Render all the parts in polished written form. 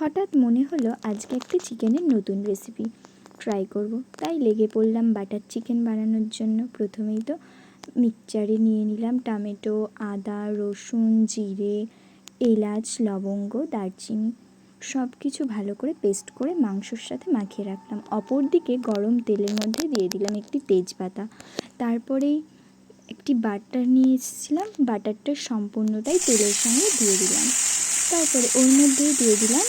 হঠাৎ মনে হলো আজকে একটি চিকেনের নতুন রেসিপি ট্রাই করব, তাই লেগে পড়লাম বাটার চিকেন বানানোর জন্য। প্রথমেই তো মিক্সচারে নিয়ে নিলাম টমেটো, আদা, রসুন, জিরে, এলাচ, লবঙ্গ, দারচিনি, সব কিছু ভালো করে পেস্ট করে মাংসর সাথে মাখিয়ে রাখলাম। অপরদিকে গরম তেলের মধ্যে দিয়ে দিলাম একটি তেজপাতা। তারপরেই একটি বাটার নিয়ে এসেছিলাম, বাটারটা সম্পূর্ণটাই তেলের সঙ্গে দিয়ে দিলাম। তারপরে ওর মধ্যেই দিয়ে দিলাম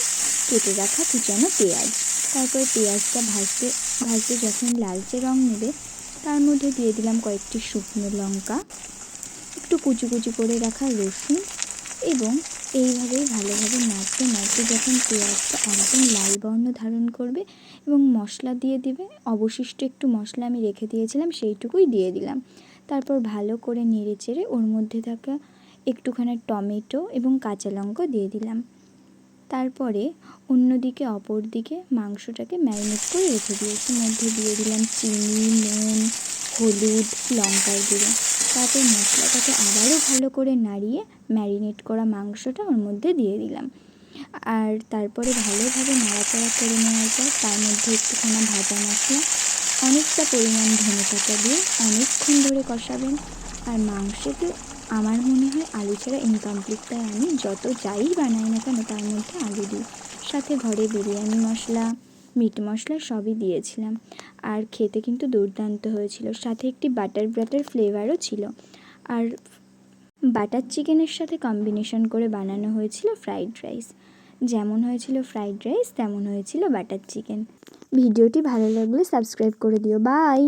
কেটে রাখা কুচানো পেঁয়াজ। তারপরে পেঁয়াজটা ভাজতে ভাজতে যখন লালচে রং নেবে, তার মধ্যে দিয়ে দিলাম কয়েকটি শুকনো লঙ্কা, একটু কুচি কুচি করে রাখা রসুন, এবং এইভাবেই ভালোভাবে নাড়তে নাড়তে যখন পেঁয়াজটা একদম লাল বর্ণ ধারণ করবে এবং মশলা দিয়ে দিবে, অবশিষ্ট একটু মশলা আমি রেখে দিয়েছিলাম সেইটুকুই দিয়ে দিলাম। তারপর ভালো করে নেড়ে চেড়ে ওর মধ্যে থাকা একটুখানি টমেটো এবং কাঁচা লঙ্কা দিয়ে দিলাম। তারপরে অন্যদিকে অপর দিকে মাংসটাকে ম্যারিনেট করে রেখে দিয়েছি। মধ্যে দিয়ে দিলাম চিনি, নুন, হলুদ, লঙ্কার গুঁড়ো। তারপর মশলাটাকে আবারও ভালো করে নাড়িয়ে ম্যারিনেট করা মাংসটা ওর মধ্যে দিয়ে দিলাম। আর তারপরে ভালোভাবে নাড়াচাড়া করে নেওয়ার পর তার মধ্যে একটুখানি ভাজা মশলা, অনেকটা পরিমাণ ধনেপাতা দিয়ে অনেকক্ষণ ধরে কষাবেন। আর মাংসতে আমার মনে হয় আলু ছাড়া ইনকমপ্লিট, তাই আমি যত যাই বানাই না কেন তার মধ্যে আলু দিই। সাথে ঘরে বিরিয়ানি মশলা, মিট মশলা সবই দিয়েছিলাম। আর খেতে কিন্তু দুর্দান্ত হয়েছিল। সাথে একটি বাটার ফ্লেভারও ছিল। আর বাটার চিকেনের সাথে কম্বিনেশন করে বানানো হয়েছিল ফ্রাইড রাইস। যেমন হয়েছিল ফ্রাইড রাইস তেমন হয়েছিল বাটার চিকেন। ভিডিওটি ভালো লাগলে সাবস্ক্রাইব করে দিও। বাই।